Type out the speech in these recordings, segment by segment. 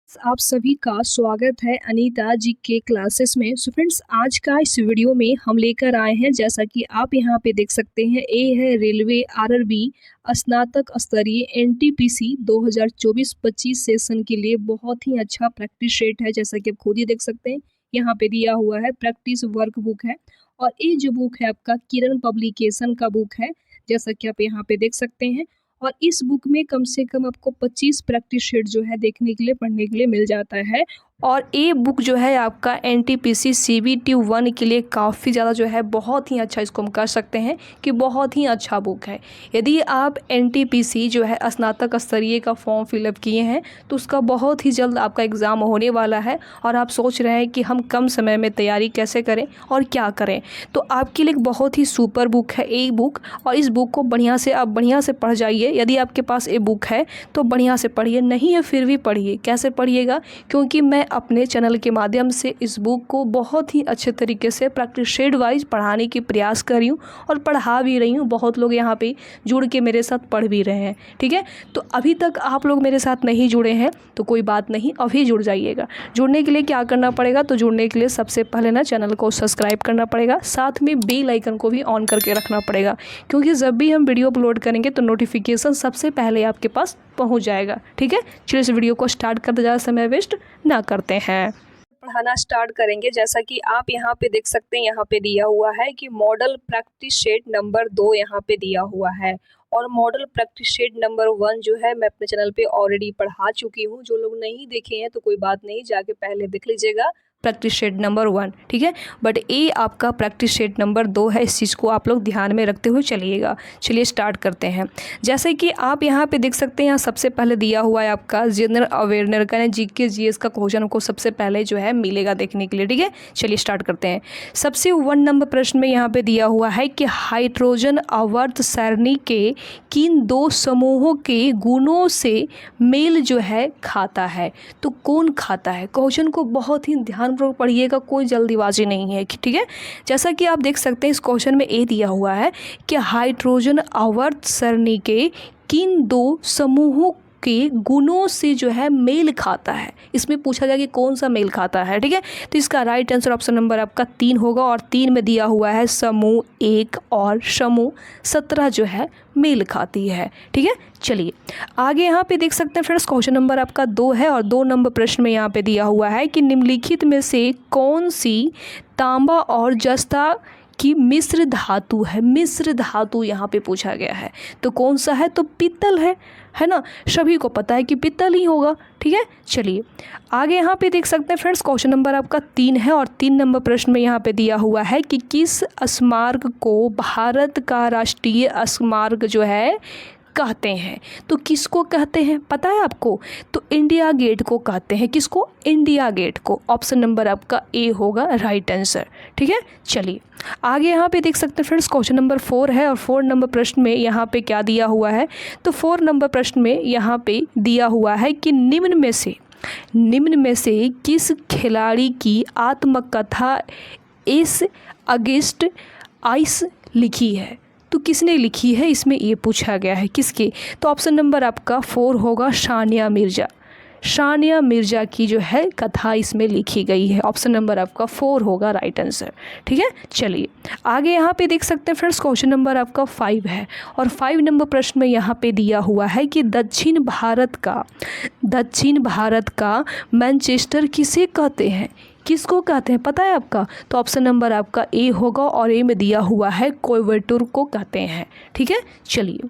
आप सभी का स्वागत है अनीता जी के क्लासेस में। सो फ्रेंड्स, आज का इस वीडियो में हम लेकर आए हैं, जैसा कि आप यहाँ पे देख सकते हैं, ए है रेलवे आरआरबी स्नातक स्तरीय एनटीपीसी 2024-25 सेशन के लिए बहुत ही अच्छा प्रैक्टिस सेट है। जैसा कि आप खुद ही देख सकते हैं, यहाँ पे दिया हुआ है प्रैक्टिस वर्क बुक है। और ये जो बुक है आपका किरण पब्लिकेशन का बुक है, जैसा कि आप यहाँ पे देख सकते हैं। और इस बुक में कम से कम आपको 25 प्रैक्टिस सेट जो है देखने के लिए, पढ़ने के लिए मिल जाता है। और ये बुक जो है आपका एनटीपीसी सीबीटी 1 के लिए काफ़ी ज़्यादा जो है बहुत ही अच्छा, इसको हम कह सकते हैं कि बहुत ही अच्छा बुक है। यदि आप एनटीपीसी जो है स्नातक स्तरीय का फॉर्म फिलअप किए हैं तो उसका बहुत ही जल्द आपका एग्ज़ाम होने वाला है और आप सोच रहे हैं कि हम कम समय में तैयारी कैसे करें और क्या करें, तो आपके लिए एक बहुत ही सुपर बुक है ये बुक। और इस बुक को आप बढ़िया से पढ़ जाइए। यदि आपके पास ये बुक है तो बढ़िया से पढ़िए, नहीं है फिर भी पढ़िए। कैसे पढ़िएगा? क्योंकि मैं अपने चैनल के माध्यम से इस बुक को बहुत ही अच्छे तरीके से प्रैक्टिस शेड वाइज पढ़ाने की प्रयास कर रही हूँ और पढ़ा भी रही हूँ। बहुत लोग यहाँ पे जुड़ के मेरे साथ पढ़ भी रहे हैं। ठीक है, तो अभी तक आप लोग मेरे साथ नहीं जुड़े हैं तो कोई बात नहीं, अभी जुड़ जाइएगा। जुड़ने के लिए क्या करना पड़ेगा? तो जुड़ने के लिए सबसे पहले ना चैनल को सब्सक्राइब करना पड़ेगा, साथ में बेल आइकन को भी ऑन करके रखना पड़ेगा, क्योंकि जब भी हम वीडियो अपलोड करेंगे तो नोटिफिकेशन सबसे पहले आपके पास पहुंच जाएगा। ठीक है, चलिए इस वीडियो को स्टार्ट करते, ज़्यादा समय वेस्ट ना करते हैं, पढ़ाना स्टार्ट करेंगे। जैसा कि आप यहाँ पे देख सकते हैं, यहाँ पे दिया हुआ है कि मॉडल प्रैक्टिस सेट नंबर 2 यहाँ पे दिया हुआ है। और मॉडल प्रैक्टिस सेट नंबर 1 जो है मैं अपने चैनल पे ऑलरेडी पढ़ा चुकी हूँ। जो लोग नहीं देखे हैं तो कोई बात नहीं, जाके पहले देख लीजिएगा प्रैक्टिस सेट नंबर 1। ठीक है, बट ये आपका प्रैक्टिस सेट नंबर 2 है। इस चीज़ को आप लोग ध्यान में रखते हुए चलिएगा। चलिए स्टार्ट करते हैं। जैसे कि आप यहाँ पे देख सकते हैं, यहाँ सबसे पहले दिया हुआ है आपका जनरल अवेयरनेस का जीके जीएस का क्वेश्चन को सबसे पहले जो है मिलेगा देखने के लिए। ठीक है, चलिए स्टार्ट करते हैं। सबसे 1 नंबर प्रश्न में यहाँ पे दिया हुआ है कि हाइड्रोजन आवर्त सारणी के किन 2 समूहों के गुणों से मेल जो है खाता है? तो कौन खाता है? क्वेश्चन को बहुत ही ध्यान पढ़िएगा, कोई जल्दीबाजी नहीं है। ठीक है, जैसा कि आप देख सकते हैं इस क्वेश्चन में ये दिया हुआ है कि हाइड्रोजन आवर्त सारणी के किन 2 समूहों के गुणों से जो है मेल खाता है। इसमें पूछा गया कि कौन सा मेल खाता है। ठीक है, तो इसका राइट आंसर ऑप्शन नंबर आपका 3 होगा। और 3 में दिया हुआ है समूह 1 और समूह 17 जो है मेल खाती है। ठीक है, चलिए आगे यहाँ पे देख सकते हैं फ्रेंड्स, क्वेश्चन नंबर आपका 2 है। और 2 नंबर प्रश्न में यहाँ पे दिया हुआ है कि निम्नलिखित में से कौन सी तांबा और जस्ता की मिश्र धातु है? मिश्र धातु यहाँ पे पूछा गया है, तो कौन सा है? तो पीतल है ना, सभी को पता है कि पीतल ही होगा। ठीक है, चलिए आगे यहाँ पे देख सकते हैं फ्रेंड्स, क्वेश्चन नंबर आपका 3 है। और 3 नंबर प्रश्न में यहाँ पे दिया हुआ है कि किस स्मारक को भारत का राष्ट्रीय स्मारक जो है कहते हैं? तो किसको कहते हैं पता है आपको? तो इंडिया गेट को कहते हैं। किसको? इंडिया गेट को। ऑप्शन नंबर आपका ए होगा राइट आंसर। ठीक है, चलिए आगे यहाँ पे देख सकते हैं फ्रेंड्स, क्वेश्चन नंबर 4 है। और 4 नंबर प्रश्न में यहाँ पे क्या दिया हुआ है? तो 4 नंबर प्रश्न में यहाँ पे दिया हुआ है कि निम्न में से किस खिलाड़ी की आत्मकथा इस अगेंस्ट आइस लिखी है? तो किसने लिखी है, इसमें ये पूछा गया है। किसकी? तो ऑप्शन नंबर आपका 4 होगा सानिया मिर्जा। सानिया मिर्जा की जो है कथा इसमें लिखी गई है। ऑप्शन नंबर आपका 4 होगा राइट आंसर। ठीक है, चलिए आगे यहाँ पे देख सकते हैं फ्रेंड्स, क्वेश्चन नंबर आपका 5 है। और 5 नंबर प्रश्न में यहाँ पे दिया हुआ है कि दक्षिण भारत का मैनचेस्टर किसे कहते हैं? किसको कहते हैं पता है आपका? तो ऑप्शन नंबर आपका ए होगा। और ए में दिया हुआ है कोयम्बटूर को कहते हैं। ठीक है, चलिए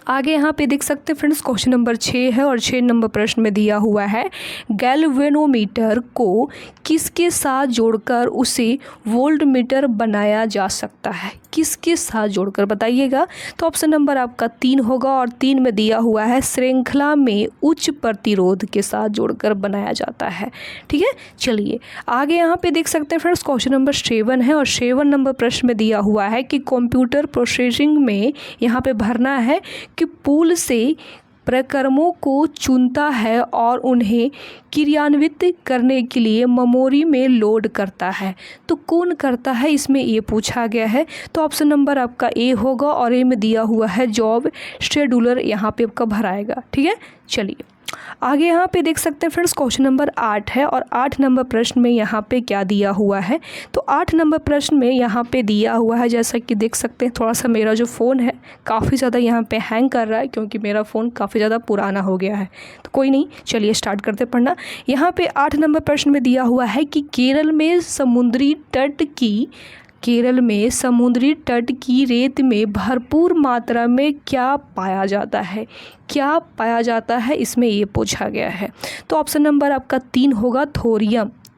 आगे यहाँ पे देख सकते हैं फ्रेंड्स, क्वेश्चन नंबर 6 है। और 6 नंबर प्रश्न में दिया हुआ है गैल्वेनोमीटर को किसके साथ जोड़कर उसे वोल्टमीटर बनाया जा सकता है? किसके साथ जोड़कर बताइएगा? तो ऑप्शन नंबर आपका 3 होगा। और 3 में दिया हुआ है श्रृंखला में उच्च प्रतिरोध के साथ जोड़कर बनाया जाता है। ठीक है, चलिए आगे यहाँ पे देख सकते हैं फ्रेंड्स, क्वेश्चन नंबर 7 है। और 7 नंबर प्रश्न में दिया हुआ है कि कंप्यूटर प्रोसेसिंग में यहाँ पे भरना है कि पूल से प्रक्रमों को चुनता है और उन्हें क्रियान्वित करने के लिए मेमोरी में लोड करता है। तो कौन करता है, इसमें ये पूछा गया है। तो ऑप्शन नंबर आपका ए होगा। और ए में दिया हुआ है जॉब शेड्यूलर यहाँ पे आपका भराएगा। ठीक है, चलिए आगे यहाँ पे देख सकते हैं फ्रेंड्स क्वेश्चन नंबर 8 है और 8 नंबर प्रश्न में यहाँ पे क्या दिया हुआ है। तो 8 नंबर प्रश्न में यहाँ पे दिया हुआ है, जैसा कि देख सकते हैं थोड़ा सा मेरा जो फ़ोन है काफ़ी ज़्यादा यहाँ पे हैंग कर रहा है क्योंकि मेरा फ़ोन काफ़ी ज़्यादा पुराना हो गया है। तो कोई नहीं, चलिए स्टार्ट करते पढ़ना। यहाँ पे 8 नंबर प्रश्न में दिया हुआ है कि केरल में समुद्री तट की रेत में भरपूर मात्रा में क्या पाया जाता है, क्या पाया जाता है, इसमें ये पूछा गया है। तो ऑप्शन नंबर आपका 3 होगा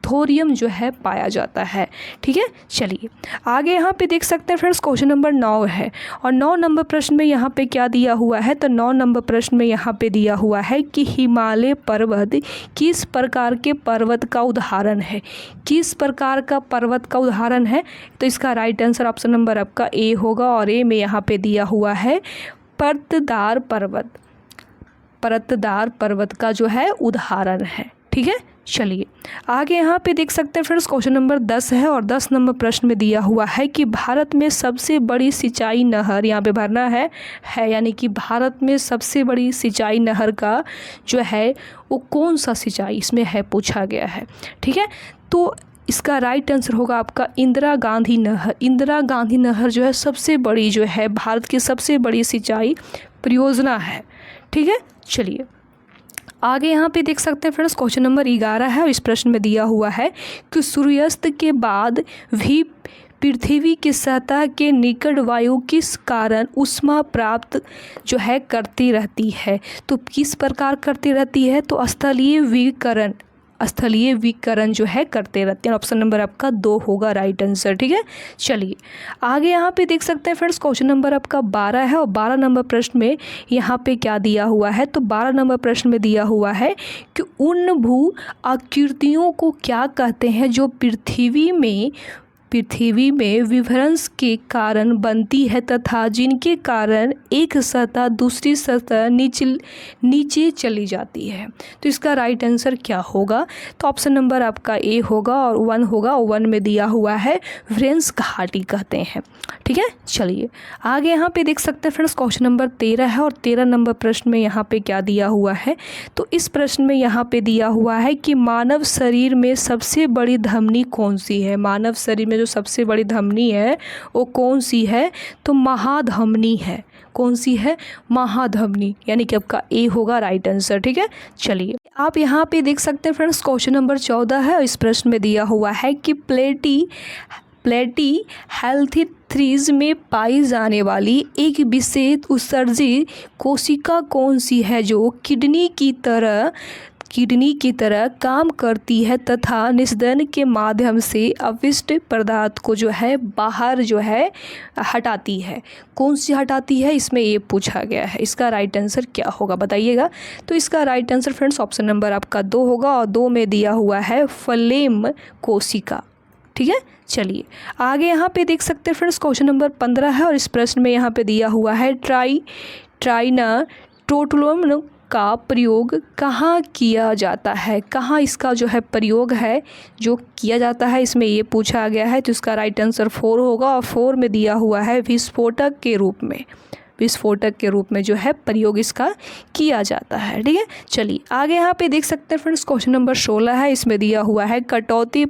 थोरियम जो है पाया जाता है। ठीक है, चलिए आगे यहाँ पे देख सकते हैं फ्रेंड्स क्वेश्चन नंबर 9 है और 9 नंबर प्रश्न में यहाँ पे क्या दिया हुआ है। तो 9 नंबर प्रश्न में यहाँ पे दिया हुआ है कि हिमालय पर्वत किस प्रकार के पर्वत का उदाहरण है, किस प्रकार का पर्वत का उदाहरण है। तो इसका राइट आंसर ऑप्शन नंबर आपका ए होगा और ए में यहाँ पे दिया हुआ है परतदार पर्वत का जो है उदाहरण है। ठीक है, चलिए आगे यहाँ पे देख सकते हैं फ्रेंड्स क्वेश्चन नंबर 10 है और 10 नंबर प्रश्न में दिया हुआ है कि भारत में सबसे बड़ी सिंचाई नहर, यहाँ पे भरना है यानी कि भारत में सबसे बड़ी सिंचाई नहर का जो है वो कौन सा सिंचाई इसमें है पूछा गया है। ठीक है, तो इसका राइट आंसर होगा आपका इंदिरा गांधी नहर। इंदिरा गांधी नहर जो है सबसे बड़ी जो है भारत की सबसे बड़ी सिंचाई परियोजना है। ठीक है, चलिए आगे यहाँ पे देख सकते हैं फ्रेंड्स क्वेश्चन नंबर 11 है और इस प्रश्न में दिया हुआ है कि सूर्यास्त के बाद भी पृथ्वी की सतह के निकट वायु किस कारण ऊष्मा प्राप्त जो है करती रहती है। तो किस प्रकार करती रहती है, तो स्थलीय विकिरण जो है करते रहते हैं। ऑप्शन नंबर आपका 2 होगा राइट आंसर। ठीक है, चलिए आगे यहाँ पे देख सकते हैं फ्रेंड्स क्वेश्चन नंबर आपका 12 है और 12 नंबर प्रश्न में यहाँ पे क्या दिया हुआ है। तो 12 नंबर प्रश्न में दिया हुआ है कि उन भू आकृतियों को क्या कहते हैं जो पृथ्वी में विभ्रंश के कारण बनती है तथा जिनके कारण एक सतह दूसरी सतह नीचे चली जाती है। तो इसका राइट आंसर क्या होगा। तो ऑप्शन नंबर आपका ए होगा और 1 होगा। 1 में दिया हुआ है विभ्रंश घाटी कहते हैं। ठीक है, चलिए आगे यहाँ पे देख सकते हैं फ्रेंड्स क्वेश्चन नंबर 13 है और 13 नंबर प्रश्न में यहाँ पे क्या दिया हुआ है। तो इस प्रश्न में यहाँ पे दिया हुआ है कि मानव शरीर में सबसे बड़ी धमनी कौन सी है। मानव शरीर में जो सबसे बड़ी धमनी है वो कौन सी है, तो महाधमनी है। कौन सी है, महाधमनी, यानी कि आपका ए होगा राइट आंसर। ठीक है, चलिए आप यहाँ पे देख सकते हैं फ्रेंड्स क्वेश्चन नंबर 14 है और इस प्रश्न में दिया हुआ है कि प्लेटी हेल्थीथ्रीज में पाई जाने वाली एक विशेष उत्सर्जी कोशिका कौन सी है जो किडनी की तरह काम करती है तथा निस्दन के माध्यम से अविष्ट पदार्थ को जो है बाहर जो है हटाती है। कौन सी हटाती है, इसमें ये पूछा गया है। इसका राइट आंसर क्या होगा बताइएगा। तो इसका right answer friends option number आपका 2 होगा और 2 में दिया हुआ है फ्लेम कोशिका। ठीक है, चलिए आगे यहाँ पे देख सकते हैं फ्रेंड्स क्वेश्चन नंबर 15 है और इस प्रश्न में यहाँ पे दिया हुआ है ट्राइनाटोलम का प्रयोग कहाँ किया जाता है। कहाँ इसका जो है प्रयोग है जो किया जाता है, इसमें ये पूछा गया है। तो इसका राइट आंसर 4 होगा और 4 में दिया हुआ है विस्फोटक के रूप में जो है प्रयोग इसका किया जाता है। ठीक है, चलिए आगे यहाँ पे देख सकते हैं फ्रेंड्स क्वेश्चन नंबर 16 है। इसमें दिया हुआ है कटौती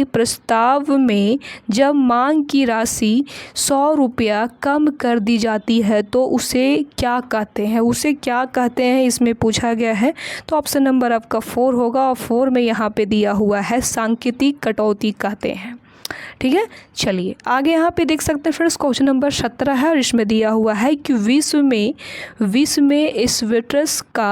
प्रस्ताव में जब मांग की राशि 100 रुपया कम कर दी जाती है तो उसे क्या कहते हैं, इसमें पूछा गया है। तो ऑप्शन नंबर आपका 4 होगा और 4 में यहाँ पे दिया हुआ है सांकेतिक कटौती कहते हैं। ठीक है, चलिए आगे यहाँ पे देख सकते हैं फ्रेंड्स क्वेश्चन नंबर 17 है और इसमें दिया हुआ है कि विश्व में एस्बेस्टस का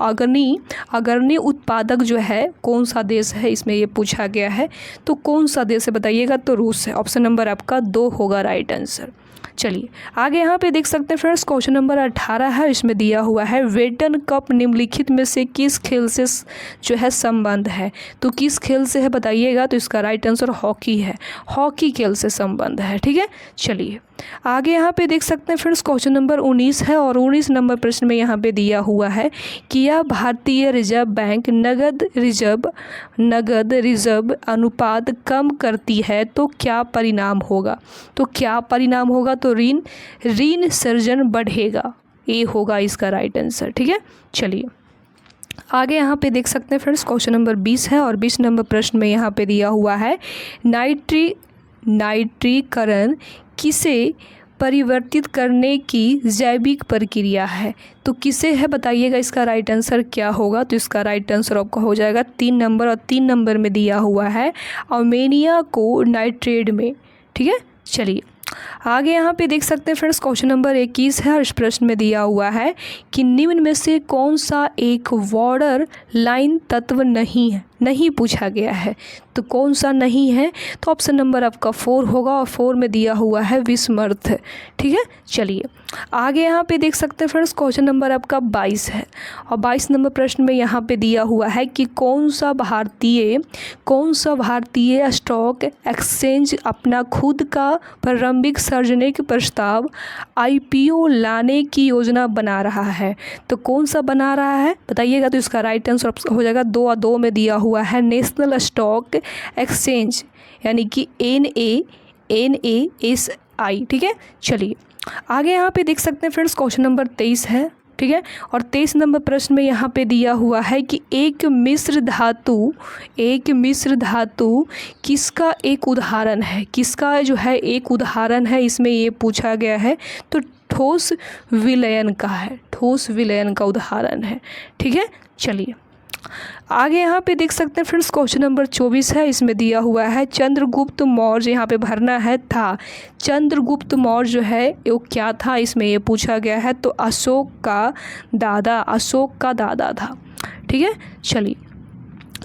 अग्रणी उत्पादक जो है कौन सा देश है, इसमें ये पूछा गया है। तो कौन सा देश है बताइएगा, तो रूस है। ऑप्शन नंबर आपका 2 होगा राइट आंसर। चलिए आगे यहाँ पे देख सकते हैं फ्रेंड्स क्वेश्चन नंबर 18 है। इसमें दिया हुआ है वेटन कप निम्नलिखित में से किस खेल से जो है संबंध है। तो किस खेल से है बताइएगा। तो इसका राइट आंसर हॉकी है। हॉकी खेल से संबंध है। ठीक है, चलिए आगे यहाँ पे देख सकते हैं फ्रेंड्स क्वेश्चन नंबर 19 है और 19 नंबर प्रश्न में यहाँ पे दिया हुआ है कि यह भारतीय रिजर्व बैंक नगद रिजर्व अनुपात कम करती है तो क्या परिणाम होगा। तो ऋण सृजन बढ़ेगा। ए होगा इसका राइट आंसर। ठीक है, चलिए आगे यहाँ पे देख सकते हैं फ्रेंड्स, क्वेश्चन नंबर 20 है और 20 नंबर प्रश्न में यहाँ पे दिया हुआ है नाइट्रीकरण किसे परिवर्तित करने की जैविक प्रक्रिया है। तो किसे है बताइएगा, इसका राइट आंसर क्या होगा। तो इसका राइट आंसर आपका हो जाएगा 3 नंबर, और 3 नंबर में दिया हुआ है अमोनिया को नाइट्रेट में। ठीक है, चलिए आगे यहाँ पे देख सकते हैं फ्रेंड्स, क्वेश्चन नंबर 21 है और इस प्रश्न में दिया हुआ है कि निम्न में से कौन सा एक बॉर्डर लाइन तत्व नहीं पूछा गया है। तो कौन सा नहीं है, तो ऑप्शन नंबर आपका 4 होगा और 4 में दिया हुआ है विस्मर्थ। ठीक है, चलिए आगे यहाँ पे देख सकते हैं फ्रेंड्स, क्वेश्चन नंबर आपका 22 है और 22 नंबर प्रश्न में यहाँ पे दिया हुआ है कि कौन सा भारतीय स्टॉक एक्सचेंज अपना खुद का प्रारंभिक सार्वजनिक प्रस्ताव IPO लाने की योजना बना रहा है। तो कौन सा बना रहा है बताइएगा। तो इसका राइट आंसर हो जाएगा 2 और 2 में दिया हुआ है नेशनल स्टॉक एक्सचेंज, यानी कि NASI। ठीक है, चलिए आगे यहाँ पे देख सकते हैं फ्रेंड्स, क्वेश्चन नंबर 23 है। ठीक है, और 23 नंबर प्रश्न में यहाँ पे दिया हुआ है कि एक मिश्र धातु किसका एक उदाहरण है, किसका जो है एक उदाहरण है, इसमें ये पूछा गया है। तो ठोस विलयन का उदाहरण है। ठीक है, चलिए आगे यहाँ पे देख सकते हैं फ्रेंड्स, क्वेश्चन नंबर 24 है। इसमें दिया हुआ है चंद्रगुप्त मौर्य, यहाँ पे भरना है था। चंद्रगुप्त मौर्य जो है वो क्या था, इसमें ये पूछा गया है। तो अशोक का दादा था। ठीक है, चलिए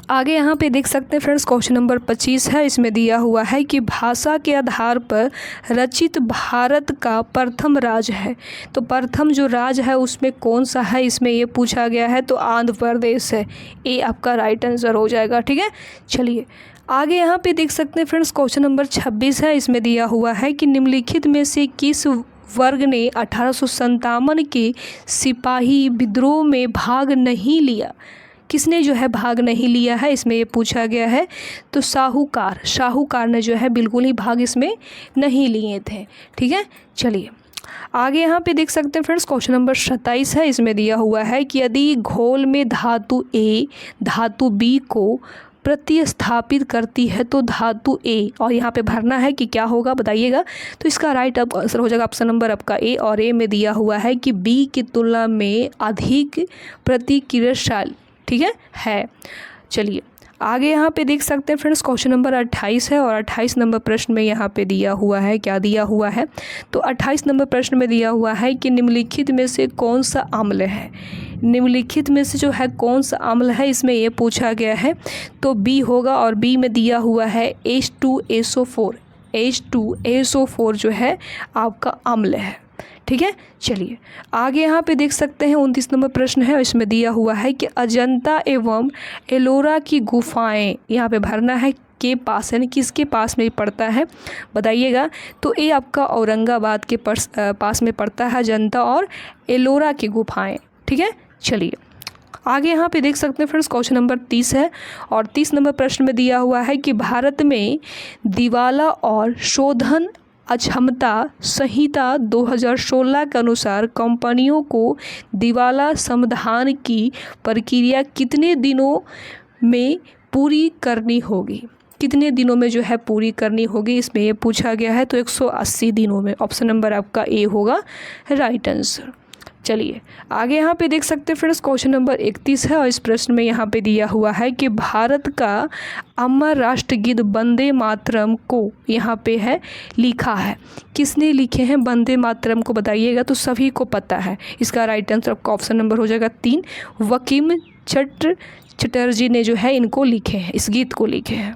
आगे यहाँ पे देख सकते हैं फ्रेंड्स, क्वेश्चन नंबर 25 है। इसमें दिया हुआ है कि भाषा के आधार पर रचित भारत का प्रथम राज्य है। तो प्रथम जो राज्य है उसमें कौन सा है, इसमें ये पूछा गया है। तो आंध्र प्रदेश है, ये आपका राइट आंसर हो जाएगा। ठीक है, चलिए आगे यहाँ पे देख सकते हैं फ्रेंड्स, क्वेश्चन नंबर 26 है। इसमें दिया हुआ है कि निम्नलिखित में से किस वर्ग ने 1857 के सिपाही विद्रोह में भाग नहीं लिया। किसने जो है भाग नहीं लिया है, इसमें ये पूछा गया है। तो शाहूकार ने जो है बिल्कुल ही भाग इसमें नहीं लिए थे। ठीक है, चलिए आगे यहाँ पे देख सकते हैं फ्रेंड्स, क्वेश्चन नंबर 27 है। इसमें दिया हुआ है कि यदि घोल में धातु A धातु B को प्रतिस्थापित करती है तो धातु A, और यहाँ पे भरना है कि क्या होगा बताइएगा। तो इसका राइट आंसर हो जाएगा ऑप्शन नंबर आपका A, और A में दिया हुआ है कि B की तुलना में अधिक प्रतिक्रियाशील। ठीक है। चलिए आगे यहाँ पे देख सकते हैं फ्रेंड्स, क्वेश्चन नंबर 28 है और 28 नंबर प्रश्न में यहाँ पे दिया हुआ है, क्या दिया हुआ है। तो 28 नंबर प्रश्न में दिया हुआ है कि निम्नलिखित में से कौन सा अम्ल है। निम्नलिखित में से जो है कौन सा अम्ल है, इसमें ये पूछा गया है। तो B होगा, और B में दिया हुआ है H2SO4। H2SO4 जो है आपका अम्ल है। ठीक है, चलिए आगे यहाँ पे देख सकते हैं 29 नंबर प्रश्न है। इसमें दिया हुआ है कि अजंता एवं एलोरा की गुफाएं, यहाँ पे भरना है के पास, यानी किसके पास में पड़ता है बताइएगा। तो ये आपका औरंगाबाद के पास में पड़ता है, अजंता और एलोरा की गुफाएं। ठीक है, चलिए आगे यहाँ पे देख सकते हैं फ्रेंड्स, क्वेश्चन नंबर 30 है और 30 नंबर प्रश्न में दिया हुआ है कि भारत में दिवाला और शोधन अक्षमता संहिता 2016 के अनुसार कंपनियों को दिवाला समाधान की प्रक्रिया कितने दिनों में पूरी करनी होगी। कितने दिनों में जो है पूरी करनी होगी, इसमें ये पूछा गया है। तो 180 दिनों में, ऑप्शन नंबर आपका ए होगा राइट आंसर। चलिए आगे यहाँ पे देख सकते हैं फ्रेंड्स, क्वेश्चन नंबर 31 है और इस प्रश्न में यहाँ पे दिया हुआ है कि भारत का अमर राष्ट्रगीत वंदे मातरम को यहाँ पे है लिखा है। किसने लिखे हैं वंदे मातरम को बताइएगा। तो सभी को पता है, इसका राइट आंसर आपका ऑप्शन नंबर हो जाएगा 3, बंकिम चटर्जी ने जो है इनको लिखे हैं, इस गीत को लिखे हैं।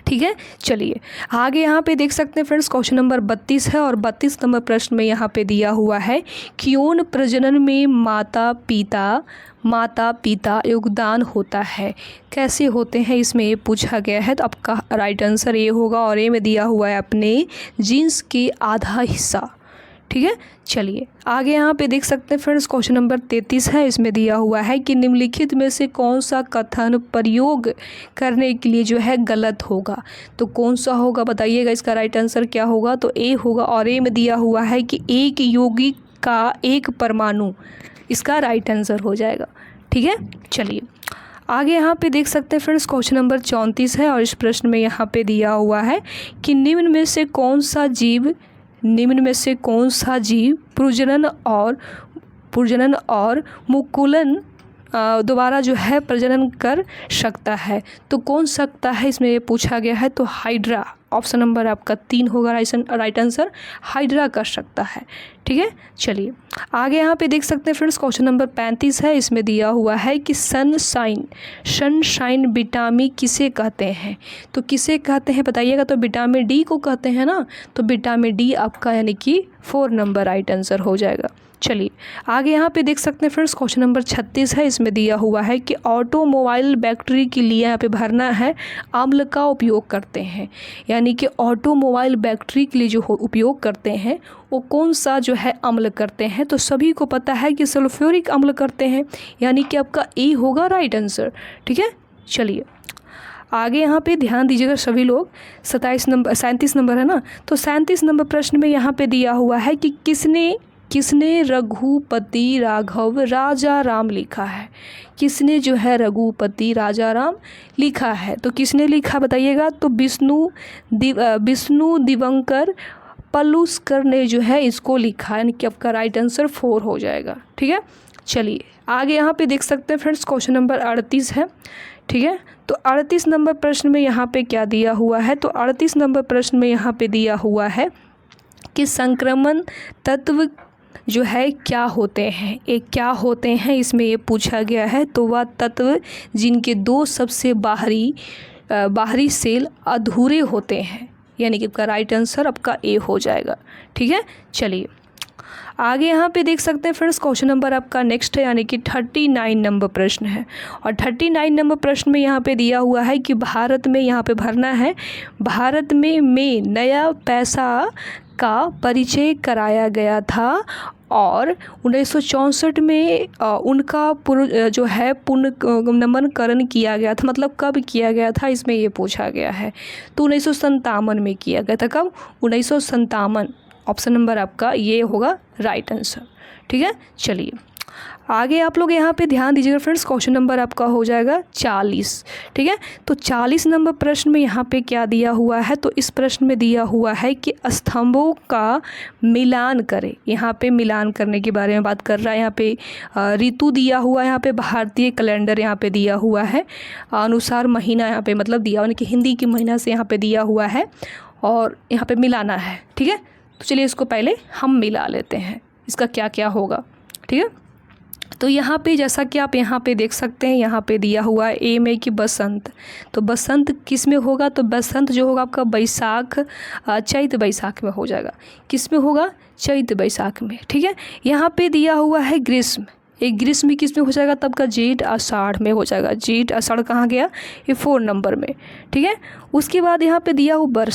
ठीक है, चलिए आगे यहाँ पे देख सकते हैं फ्रेंड्स, क्वेश्चन नंबर 32 है और 32 नंबर प्रश्न में यहाँ पे दिया हुआ है कि यौन प्रजनन में माता पिता योगदान होता है, कैसे होते हैं, इसमें ये पूछा गया है। तो आपका राइट आंसर ये होगा, और ये में दिया हुआ है अपने जीन्स के आधा हिस्सा। ठीक है, चलिए आगे यहाँ पे देख सकते हैं फ्रेंड्स, क्वेश्चन नंबर 33 है। इसमें दिया हुआ है कि निम्नलिखित में से कौन सा कथन प्रयोग करने के लिए जो है गलत होगा। तो कौन सा होगा बताइएगा, इसका राइट आंसर क्या होगा। तो ए होगा, और ए में दिया हुआ है कि एक यौगिक का एक परमाणु इसका राइट आंसर हो जाएगा। ठीक है, चलिए आगे यहाँ पे देख सकते हैं फ्रेंड्स, क्वेश्चन नंबर 34 है और इस प्रश्न में यहाँ पे दिया हुआ है कि निम्न में से कौन सा जीव प्रजनन और मुकुलन दोबारा जो है प्रजनन कर सकता है। तो कौन सकता है इसमें ये पूछा गया है, तो हाइड्रा, ऑप्शन नंबर आपका 3 होगा राइट आंसर, हाइड्रा कर सकता है। ठीक है, चलिए आगे यहाँ पे देख सकते हैं फ्रेंड्स, क्वेश्चन नंबर 35 है। इसमें दिया हुआ है कि सनशाइन विटामिन किसे कहते हैं, तो किसे कहते हैं बताइएगा। तो विटामिन डी को कहते हैं ना, तो विटामिन डी आपका यानी कि 4 नंबर राइट आंसर हो जाएगा। चलिए आगे यहाँ पे देख सकते हैं फ्रेंड्स, क्वेश्चन नंबर 36 है। इसमें दिया हुआ है कि ऑटोमोबाइल बैटरी के लिए यहाँ पे भरना है अम्ल का उपयोग करते हैं, यानी कि ऑटोमोबाइल बैटरी के लिए जो उपयोग करते हैं वो कौन सा जो है अम्ल करते हैं। तो सभी को पता है कि सल्फ्यूरिक अम्ल करते हैं, यानी कि आपका ए होगा राइट आंसर। ठीक है, चलिए आगे यहाँ पे ध्यान दीजिएगा सभी लोग। 37 नंबर है ना, तो 37 नंबर प्रश्न में यहाँ पे दिया हुआ है कि किसने रघुपति राघव राजा राम लिखा है। किसने जो है रघुपति राजा राम लिखा है, तो किसने लिखा बताइएगा। तो विष्णु दिवंकर पलुस्कर ने जो है इसको लिखा है, यानी कि आपका राइट आंसर 4 हो जाएगा। ठीक है, चलिए आगे यहाँ पे देख सकते हैं फ्रेंड्स, क्वेश्चन नंबर 38 है। ठीक है, तो 38 नंबर प्रश्न में यहाँ पे क्या दिया हुआ है, तो 38 नंबर प्रश्न में यहाँ पे दिया हुआ है कि संक्रमण तत्व जो है क्या होते हैं, एक क्या होते हैं इसमें ये पूछा गया है। तो वह तत्व जिनके 2 सबसे बाहरी सेल अधूरे होते हैं, यानी कि आपका राइट आंसर आपका ए हो जाएगा। ठीक है, चलिए आगे यहाँ पे देख सकते हैं फ्रेंड्स, क्वेश्चन नंबर आपका नेक्स्ट है, यानी कि 39 नंबर प्रश्न है। और 39 नंबर प्रश्न में यहाँ पे दिया हुआ है कि भारत में यहाँ पे भरना है, भारत में नया पैसा का परिचय कराया गया था और 1964 में उनका जो है पुनर्नमनकरण किया गया था। मतलब कब किया गया था इसमें ये पूछा गया है, तो 1957 में किया गया था। कब, 1957, ऑप्शन नंबर आपका ये होगा राइट आंसर। ठीक है, चलिए आगे आप लोग यहाँ पे ध्यान दीजिएगा फ्रेंड्स, क्वेश्चन नंबर आपका हो जाएगा 40। ठीक है, तो 40 नंबर प्रश्न में यहाँ पे क्या दिया हुआ है, तो इस प्रश्न में दिया हुआ है कि स्तंभों का मिलान करें। यहाँ पे मिलान करने के बारे में बात कर रहा है। यहाँ पे ऋतु दिया हुआ है, यहाँ पे भारतीय कैलेंडर यहाँ पे दिया हुआ है, अनुसार महीना यहाँ पे मतलब दिया, यानी कि हिंदी की महीना से यहाँ पे दिया हुआ है और यहाँ पे मिलाना है। ठीक है, तो चलिए इसको पहले हम मिला लेते हैं, इसका क्या क्या होगा। ठीक है, तो यहाँ पे जैसा कि आप यहाँ पे देख सकते हैं, यहाँ पे दिया हुआ है ए में कि बसंत, तो बसंत किस में होगा, तो बसंत जो होगा आपका चैत बैसाख में हो जाएगा। किस में होगा, चैत बैसाख में। ठीक है, यहाँ पे दिया हुआ है ग्रीष्म, एक ग्रीष्म किस में हो जाएगा, तब का जेठ आषाढ़ में हो जाएगा। जेठ आषाढ़ कहाँ गया, ये 4 नंबर में। ठीक है, उसके बाद यहाँ पे दिया हुआ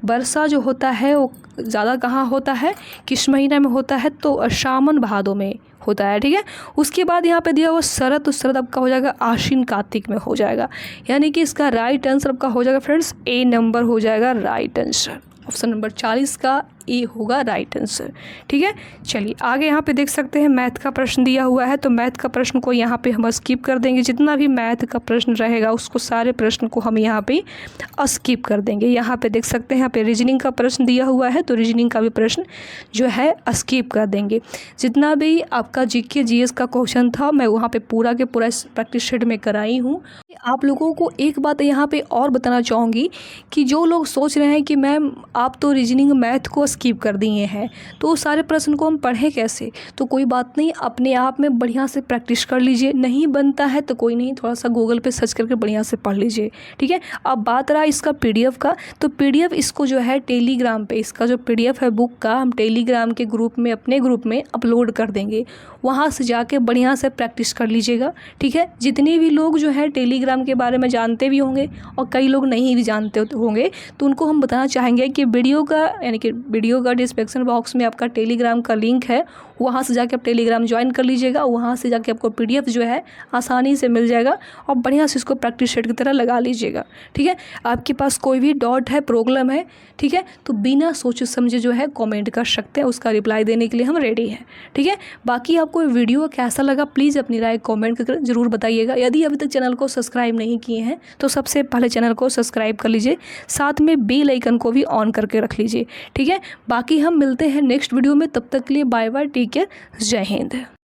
वर्षा जो होता है वो ज़्यादा कहाँ होता है, किस महीना में होता है, तो सावन भादो में होता है। ठीक है, उसके बाद यहाँ पे दिया हुआ शरद, तो शरद आपका हो जाएगा आश्विन कार्तिक में हो जाएगा, यानी कि इसका राइट आंसर आपका हो जाएगा फ्रेंड्स ए नंबर हो जाएगा राइट आंसर। ऑप्शन नंबर 40 का ए होगा राइट आंसर। ठीक है, चलिए आगे यहाँ पे देख सकते हैं मैथ का प्रश्न दिया हुआ है, तो मैथ का प्रश्न को यहाँ पे हम स्किप कर देंगे। जितना भी मैथ का प्रश्न रहेगा उसको सारे प्रश्न को हम यहाँ पे स्किप कर देंगे। यहाँ पे देख सकते हैं यहाँ पे रीजनिंग का प्रश्न दिया हुआ है, तो रीजनिंग का भी प्रश्न जो है स्किप कर देंगे। जितना भी आपका जीके जीएस का क्वेश्चन था मैं वहाँ पे पूरा के पूरा प्रैक्टिस शीट में कराई हूँ। आप लोगों को एक बात यहाँ पे और बताना चाहूँगी कि जो लोग सोच रहे हैं कि मैम आप तो रीजनिंग मैथ को स्किप कर दिए हैं तो सारे प्रश्न को हम पढ़ें कैसे, तो कोई बात नहीं, अपने आप में बढ़िया से प्रैक्टिस कर लीजिए। नहीं बनता है तो कोई नहीं, थोड़ा सा गूगल पे सर्च करके बढ़िया से पढ़ लीजिए। ठीक है, अब बात रहा इसका पीडीएफ का, तो पीडीएफ इसको जो है टेलीग्राम पे, इसका जो पीडीएफ है बुक का, हम टेलीग्राम के ग्रुप में अपने ग्रुप में अपलोड कर देंगे। वहाँ से जाके बढ़िया से प्रैक्टिस कर लीजिएगा। ठीक है, जितने भी लोग जो है टेलीग्राम के बारे में जानते भी होंगे और कई लोग नहीं भी जानते होंगे, तो उनको हम बताना चाहेंगे कि वीडियो का यानी कि वीडियो का डिस्क्रिप्शन बॉक्स में आपका टेलीग्राम का लिंक है, वहाँ से जाके आप टेलीग्राम ज्वाइन कर लीजिएगा। वहाँ से जाके आपको PDF जो है आसानी से मिल जाएगा और बढ़िया से इसको प्रैक्टिस सेट की तरह लगा लीजिएगा। ठीक है, आपके पास कोई भी डाउट है, प्रॉब्लम है, ठीक है, तो बिना सोचे समझे जो है कमेंट कर सकते हैं, उसका रिप्लाई देने के लिए हम रेडी हैं। ठीक है, बाकी आपको वीडियो कैसा लगा प्लीज़ अपनी राय कमेंट करके ज़रूर बताइएगा। यदि अभी तक चैनल को सब्सक्राइब नहीं किए हैं तो सबसे पहले चैनल को सब्सक्राइब कर लीजिए, साथ में बेल आइकन को भी ऑन करके रख लीजिए। ठीक है, बाकी हम मिलते हैं नेक्स्ट वीडियो में, तब तक के लिए बाय बाय, टेक केयर, जय हिंद।